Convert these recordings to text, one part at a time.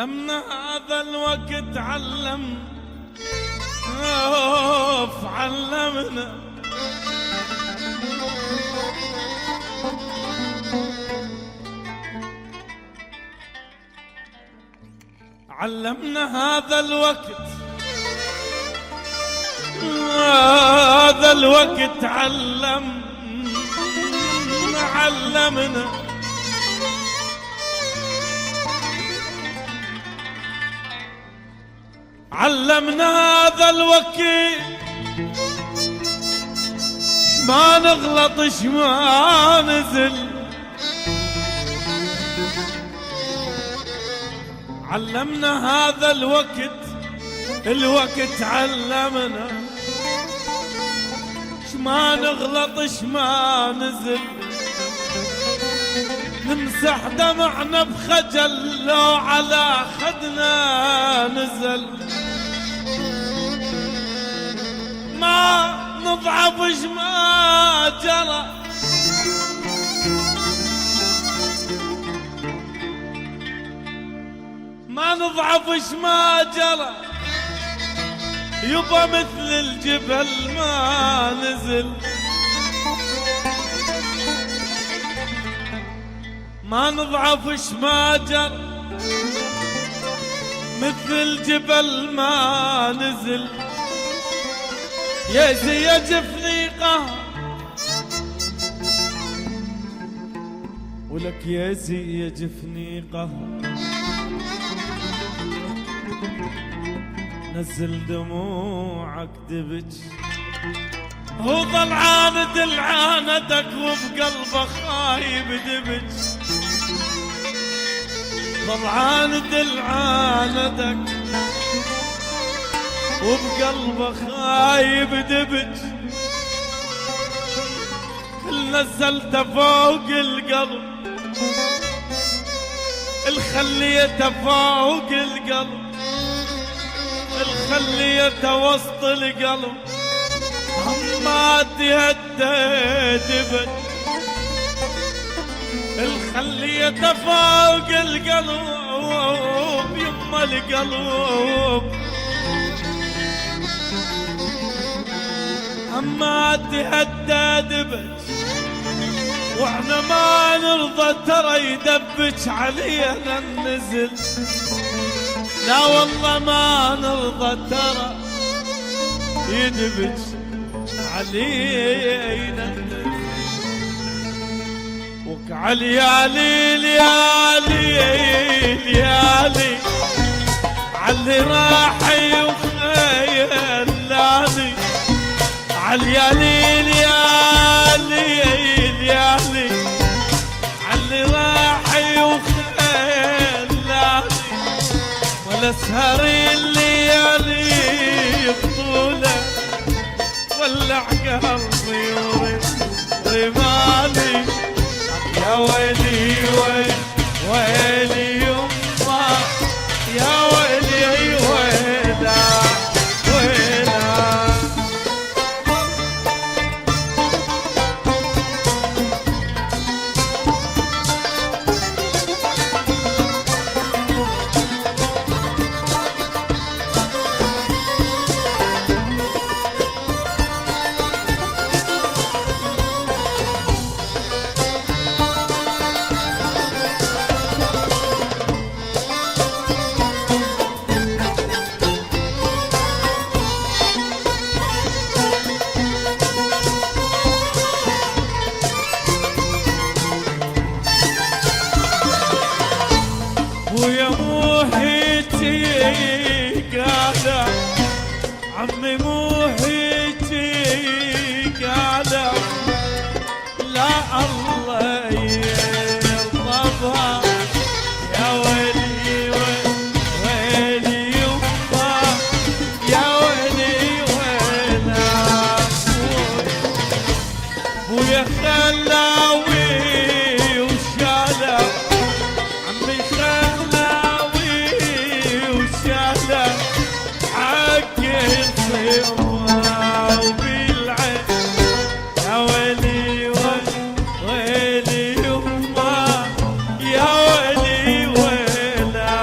علمنا هذا الوقت علمنا علمنا هذا الوقت علمنا هذا الوقت ما نغلطش ما نزل. علمنا هذا الوقت علمنا ما نغلطش ما نزل. نمسح دمعنا بخجل لو على خدنا نزل. ما نضعفش ما جرى ما نضعفش ما جرى يبا مثل الجبل ما نزل. ما نضعفش ما جرى مثل الجبل ما نزل. يجفني قهر ولك يجفني قهر. نزل دموعك دبج هو ضلعان دلعانتك وبقلبه خايب دبج. ضلعان دلعانتك وبقلبه خايب دبج. كل نزلته فوق القلب الخليته فوق القلب الخليته وسط القلب ما تهدى دبج. الخليته فوق القلب يما القلب اما تهدى دبج. واحنا ما نرضى ترى يدبج علينا النزل. لا والله ما نرضى ترى يدبج علينا النزل. وكعلي يا ليل يا ليل يا ليل علي راحي وخيلاني. علي يا ليل يا ليل يا ليل علي راحي وخيلاني. ولا سهري الليالي بطولة ولع قلبي ورمالي. يا ويلي ويلي يما يا ويلي ويلا ويلا. ويا موهيتي قاعدة عمي موهيتي قاعدة لا الله يرضى. يا ويلي ويلي يما يا ويلي ويلا. ويا خلاوي وشالة عمي خلاوي وشالة حق يصير وبالعين. يا ويلي ويلي يما يا ويلي ويلا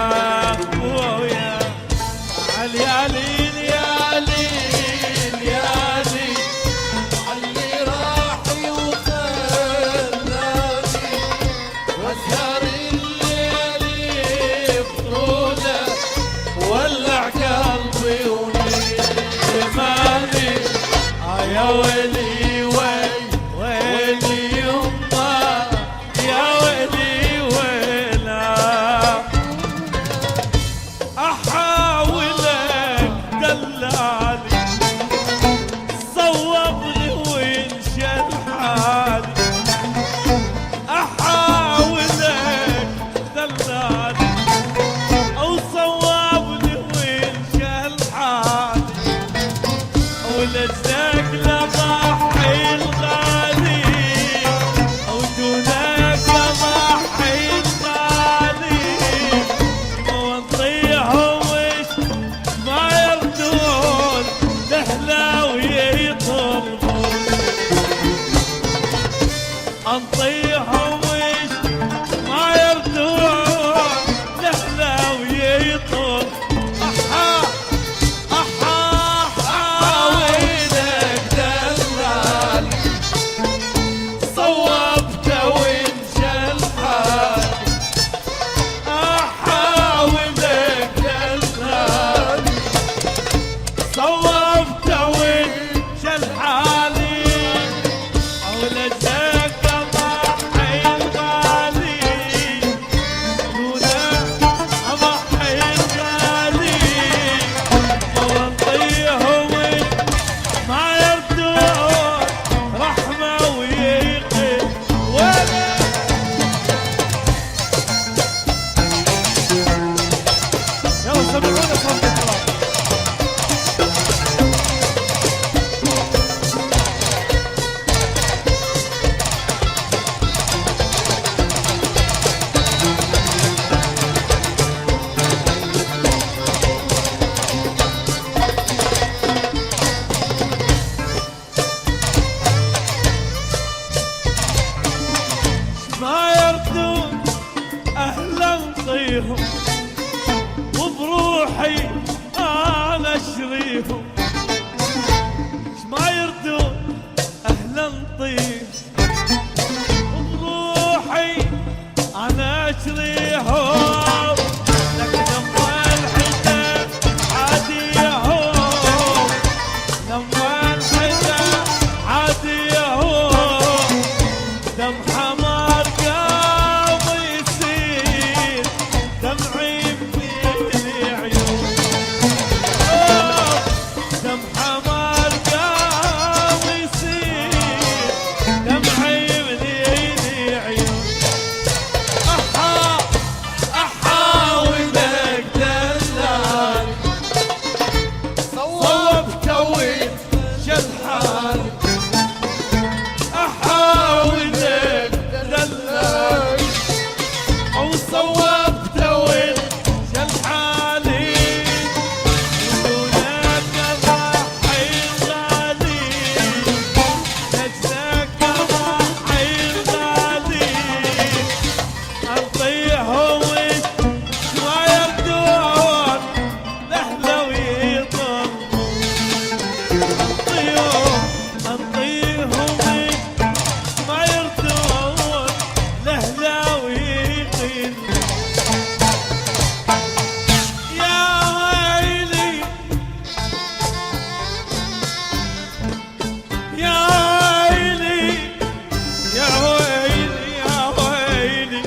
بروحي انا اشريهم ما يردون اهلا طيب بروحي انا اشريهم لكن لما الحزن عاديهم لما الحزن عاديهم دم حمار قام يصير دمعي من العيون دم حمار قام يصير دمعي من العيون احاولك دلال صوب توي شلحال احاولك دلال او صوب توي شلحالي ودونك ضحي الغالي نجلك ضحي الغالي انطيهم ما يردون لهلا ويطلبون انطيهم ما يردون لهلا ويطلبون يا ويلي يا ويلي يا ويلي يا ويلي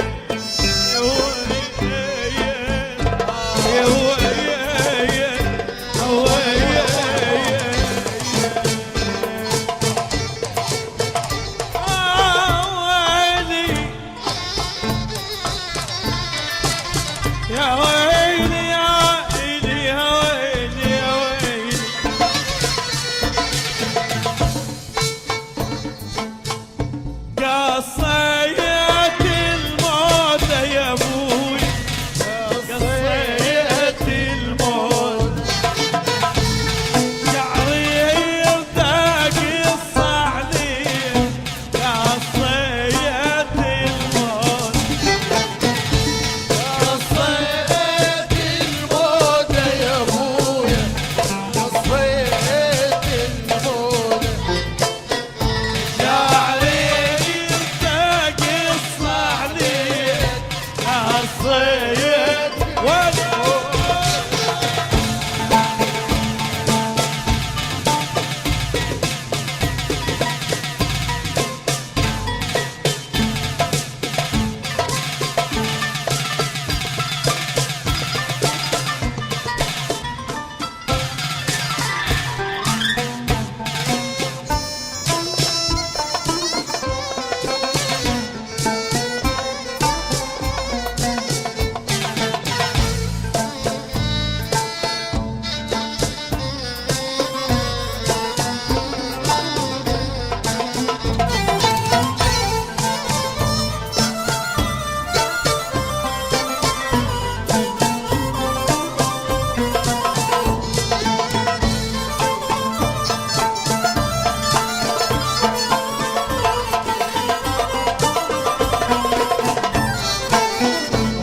يا ويلي يا ويلي يا ويلي يا ويلي قصيت الموت يا ابوي قصيت الموت شعري يرتاق الصعلي قصيت الموت قصيت الموت يا ابويا قصيت الموت شعري يرتاق الصعلي قصيت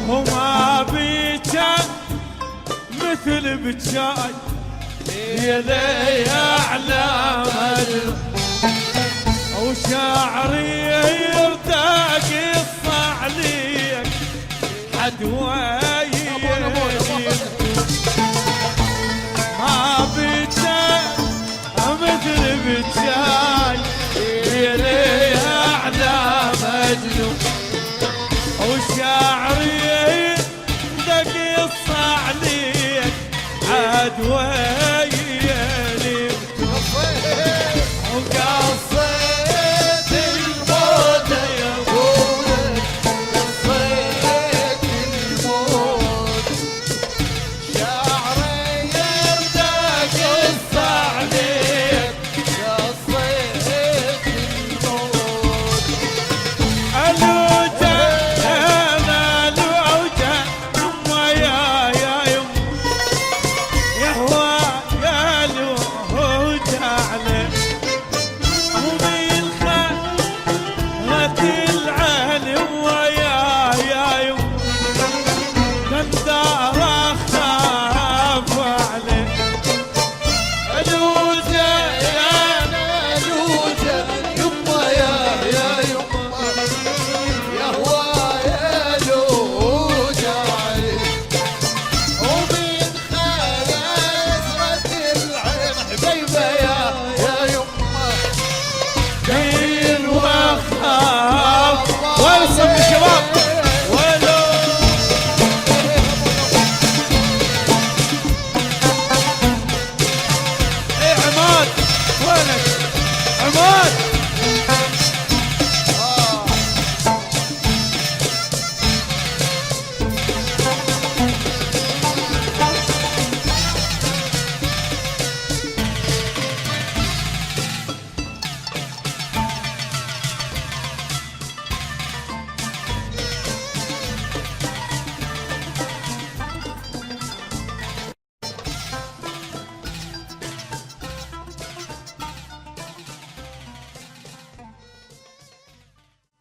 هما بيجا مثل بجاي يلي اعلى مجد وشعري يرتاق الصعليك عدواي ما بيجا مثل بجاي يلي اعلى مجد وشعري دق الصعليك عدوان